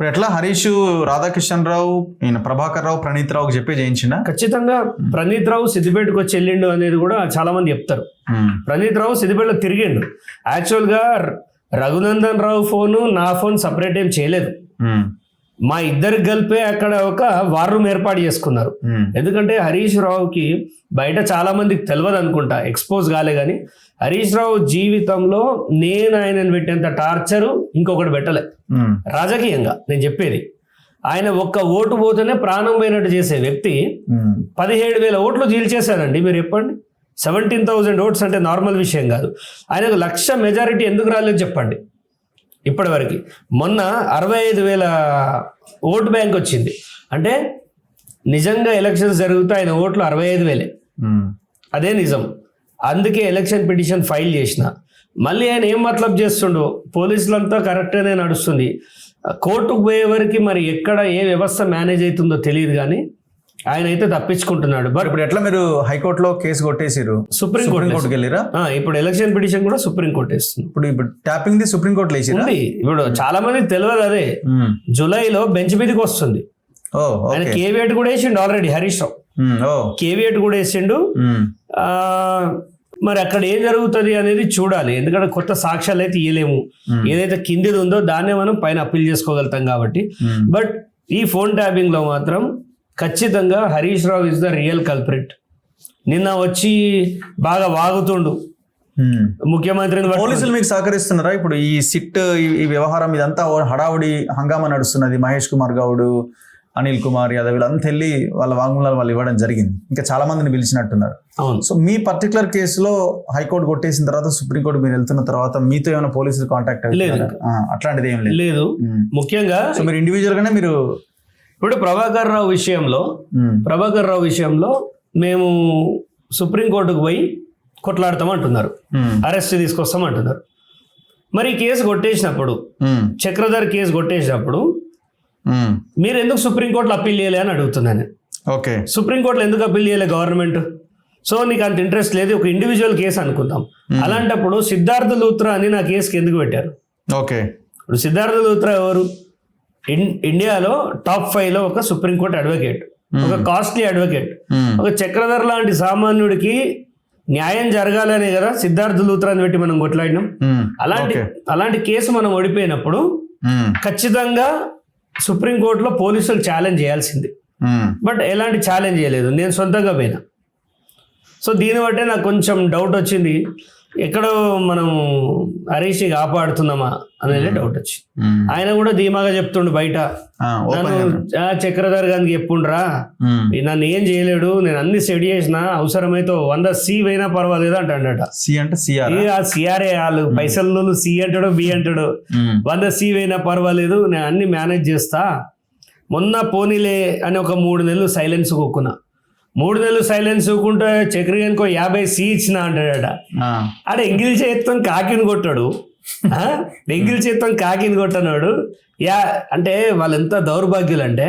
ఇప్పుడు ఎట్లా హరీష్ రాధాకిషన్ రావు ఈయన ప్రభాకర్ రావు ప్రణీత్ రావుకి చెప్పి చేయించిండా? ఖచ్చితంగా ప్రణీత్ రావు సిద్దిపేటకు వచ్చి వెళ్ళిండు అనేది కూడా చాలా మంది చెప్తారు. ప్రణీత్ రావు సిద్దిపేటలో తిరిగిండు. యాక్చువల్గా రఘునందన్ రావు ఫోను నా ఫోన్ సపరేట్ ఏం చేయలేదు. మా ఇద్దరికి కలిపే అక్కడ ఒక వార్ రూమ్ ఏర్పాటు చేసుకున్నారు. ఎందుకంటే హరీష్ రావుకి బయట చాలా మందికి తెలియదు అనుకుంటా, ఎక్స్పోజ్ కాలే, కానీ హరీష్ రావు జీవితంలో నేను ఆయనను పెట్టేంత టార్చరు ఇంకొకటి పెట్టలే రాజకీయంగా. నేను చెప్పేది, ఆయన ఒక్క ఓటు పోతేనే ప్రాణం పోయినట్టు చేసే వ్యక్తి 17,000 ఓట్లు చీల్చేశారండి. మీరు చెప్పండి, 17,000 ఓట్స్ అంటే నార్మల్ విషయం కాదు. ఆయనకు 1,00,000 మెజారిటీ ఎందుకు రాలేదు చెప్పండి ఇప్పటివరకు. మొన్న 65,000 ఓటు బ్యాంక్ వచ్చింది. అంటే నిజంగా ఎలక్షన్స్ జరుగుతూ ఆయన ఓట్లు 65,000. అదే నిజం. అందుకే ఎలక్షన్ పిటిషన్ ఫైల్ చేసిన. మళ్ళీ ఆయన ఏం మతలబ్ చేస్తుండో, పోలీసులంతా కరెక్ట్గానే నడుస్తుంది, కోర్టుకు పోయే వరకు మరి ఎక్కడ ఏ వ్యవస్థ మేనేజ్ అవుతుందో తెలియదు, కానీ ఆయన అయితే తప్పించుకుంటున్నాడు. బట్ ఇప్పుడు ఎట్లా మీరు హైకోర్టులో కేసు కొట్టేసారు, సుప్రీంకోర్టుకి వెళ్ళిరా? ఇప్పుడు ఎలక్షన్ పిటిషన్ కూడా సుప్రీంకోర్టు వేస్తుంది. ఇప్పుడు ట్యాపింగ్ ది సుప్రీంకోర్టులో వేసింది. ఇప్పుడు చాలా మందికి తెలియదు అదే. జూలైలో బెంచ్ మీదకి వస్తుంది. ఆయన కేవియట్ కూడా వేసిండు ఆల్రెడీ. హరీష్ రావు కేవియట్ కూడా వేసిండు. మరి అక్కడ ఏం జరుగుతుంది అనేది చూడాలి. ఎందుకంటే కొత్త సాక్ష్యాలు అయితే ఇవ్వలేము. ఏదైతే కిందిది ఉందో దాన్నే మనం పైన అప్పీల్ చేసుకోగలుగుతాం కాబట్టి. బట్ ఈ ఫోన్ ట్యాపింగ్ లో మాత్రం ఖచ్చితంగా Harish Rao is the real culprit. నిన్న వచ్చి బాగా వాగుతుండు ముఖ్యమంత్రిని. పోలీసులు మీకు సహకరిస్తున్నారా? ఇప్పుడు ఈ సిట్ ఈ వ్యవహారం ఇదంతా హడావుడి హంగామా నడుస్తున్నది. మహేష్ కుమార్ గౌడ్, అనిల్ కుమార్ యాదవ్ వీళ్ళంతా వెళ్ళి వాళ్ళ వాంగ్మూలాలు వాళ్ళు ఇవ్వడం జరిగింది. ఇంకా చాలా మందిని పిలిచినట్టున్నారు. సో మీ పర్టికులర్ కేసులో హైకోర్టు కొట్టేసిన తర్వాత సుప్రీంకోర్టు మీరు వెళ్తున్న తర్వాత మీతో ఏమైనా పోలీసులు కాంటాక్ట్ లేదు? అట్లాంటిది ఏం లేదు. ముఖ్యంగా సో మీరు ఇండివిజువల్ గానే మీరు ఇప్పుడు ప్రభాకర్ రావు విషయంలో మేము సుప్రీంకోర్టుకు పోయి కొట్లాడతామంటున్నారు, అరెస్ట్ తీసుకొస్తామంటున్నారు. మరి కేసు కొట్టేసినప్పుడు, చక్రధర్ కేసు కొట్టేసినప్పుడు మీరు ఎందుకు సుప్రీంకోర్టులో అప్పీల్ చేయలే అని అడుగుతున్నాను. ఓకే, సుప్రీంకోర్టులో ఎందుకు అప్పీల్ చేయలే గవర్నమెంట్? సో నీకు అంత ఇంట్రెస్ట్ లేదు, ఒక ఇండివిజువల్ కేసు అనుకుందాం. అలాంటప్పుడు సిద్ధార్థ లూత్రా అని నా కేసుకి ఎందుకు పెట్టారు? ఓకే, ఇప్పుడు సిద్ధార్థ లూత్రా ఎవరు? ఇండియాలో టాప్ 5లో ఒక సుప్రీంకోర్టు అడ్వకేట్, ఒక కాస్ట్లీ అడ్వకేట్. ఒక చక్రధర్ లాంటి సామాన్యుడికి న్యాయం జరగాలనే కదా సిద్ధార్థ లూత్రాని పెట్టి మనం కొట్లాడినాం. అలాంటి కేసు మనం ఓడిపోయినప్పుడు ఖచ్చితంగా సుప్రీంకోర్టులో పోలీసులు ఛాలెంజ్ చేయాల్సింది. బట్ ఎలాంటి ఛాలెంజ్ చేయలేదు, నేను సొంతంగా పోయినా. సో దీన్ని బట్టే నాకు కొంచెం డౌట్ వచ్చింది, ఎక్కడో మనం హరీష్ కాపాడుతున్నామా అనేది డౌట్ వచ్చింది. ఆయన కూడా ధీమాగా చెప్తుండు బయట, నన్ను చక్రధర్ గారికి చెప్పుండ్రా, నన్ను ఏం చేయలేడు, నేను అన్ని సెట్ చేసిన, అవసరమైతే 100 C అయినా పర్వాలేదు అంటాడట. సిఆర్ఏ వాళ్ళు పైసలు C అంటాడు, B అంటాడు. 100 C అయినా పర్వాలేదు, నేను అన్ని మేనేజ్ చేస్తా. మొన్న పోనీలే అని ఒక 3 నెలలు సైలెన్స్ కూకున్నా. 3 నెలలు సైలెన్స్ ఊకుంటే చక్రగానికో 50 C ఇచ్చిన అంటాడట. ఆడ ఎంగిల్ చేత్తో కాకిని కొట్టాడు, ఎంగిల్ చేత్తో కాకిని కొట్టనాడు. అంటే వాళ్ళు ఎంత దౌర్భాగ్యులు అంటే,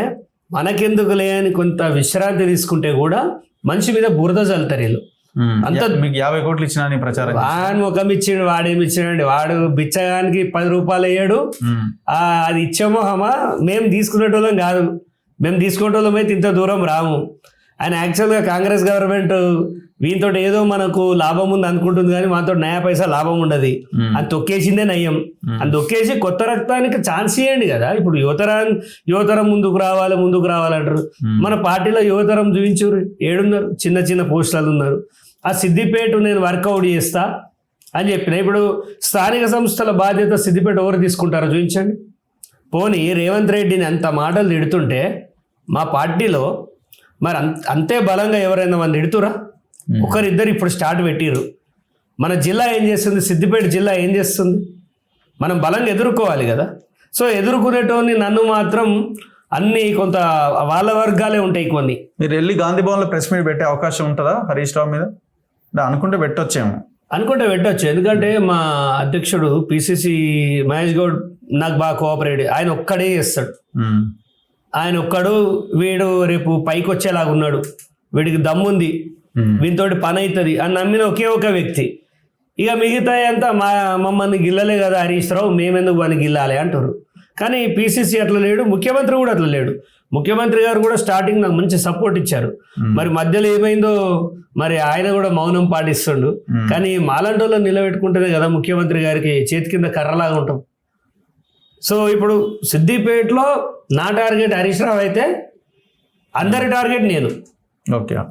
మనకెందుకు లేని కొంత విశ్రాంతి తీసుకుంటే కూడా మనిషి మీద బురద చల్లుతారు వీళ్ళు. అంత మీకు 50 కోట్లు ఇచ్చిన ప్రచారం. వాడు ముఖం ఇచ్చిండు, వాడేమి ఇచ్చినండి, వాడు బిచ్చగానికి 10 రూపాయలు అయ్యాడు. అది ఇచ్చామోహమా, మేము తీసుకునేటోళ్ళం కాదు, మేము తీసుకునేటోళ్ళం అయితే ఇంత దూరం రాము. ఆయన యాక్చువల్గా కాంగ్రెస్ గవర్నమెంట్ వీనితో ఏదో మనకు లాభం ఉంది అనుకుంటుంది, కానీ మాతో నయా పైసా లాభం ఉండదు. అది తొక్కేసిందే నయ్యం. అది తొక్కేసి కొత్త రక్తానికి ఛాన్స్ ఇవ్వండి కదా. ఇప్పుడు యువతరం ముందుకు రావాలంటారు. మన పార్టీలో యువతరం చూపించారు, ఏడున్నారు, చిన్న పోస్టులు ఉన్నారు. ఆ సిద్దిపేట నేను వర్కౌట్ చేస్తా అని చెప్పిన. ఇప్పుడు స్థానిక సంస్థల బాధ్యత సిద్దిపేట ఎవరు తీసుకుంటారో చూపించండి. పోనీ రేవంత్ రెడ్డిని అంత మాటలు తిడుతుంటే మా పార్టీలో మరి అంతే బలంగా ఎవరైనా మన తిడుతురా? ఒకరిద్దరు ఇప్పుడు స్టార్ట్ పెట్టిర్రు. మన జిల్లా ఏం చేస్తుంది, సిద్దిపేట జిల్లా ఏం చేస్తుంది? మనం బలంగా ఎదుర్కోవాలి కదా. సో ఎదుర్కొనేటోని నన్ను మాత్రం అన్ని కొంత వాళ్ళ వర్గాలే ఉంటాయి కొన్ని. మీరు వెళ్ళి గాంధీ భవన్లో ప్రెస్ మీట్ పెట్టే అవకాశం ఉంటుందా హరీష్ రావు మీద? అనుకుంటే పెట్టొచ్చేమో. ఎందుకంటే మా అధ్యక్షుడు పిసిసి మహేష్ గౌడ్ నాకు బాగా కోఆపరేట్, ఆయన ఒక్కడే చేస్తాడు. ఆయన ఒక్కడు, వీడు రేపు పైకి వచ్చేలాగా ఉన్నాడు, వీడికి దమ్ముంది, వీనితోటి పని అవుతుంది అని నమ్మిన ఒకే ఒక వ్యక్తి. ఇక మిగతా అంతా మమ్మల్ని గిల్లలే కదా హరీష్ రావు, మేమెందుకు పని గిల్లాలి అంటారు. కానీ పిసిసి అట్లా లేడు, ముఖ్యమంత్రి కూడా అట్లా లేడు. ముఖ్యమంత్రి గారు కూడా స్టార్టింగ్ నాకు మంచి సపోర్ట్ ఇచ్చారు. మరి మధ్యలో ఏమైందో మరి ఆయన కూడా మౌనం పాటిస్తుండు. కానీ మాలాంటి వాళ్ళని నిలబెట్టుకుంటేనే కదా ముఖ్యమంత్రి గారికి చేతి కింద కర్రలాగా ఉంటాం. సో ఇప్పుడు సిద్దిపేటలో నా టార్గెట్ హరీష్ రావు అయితే అందరి టార్గెట్ నేను. ఓకే.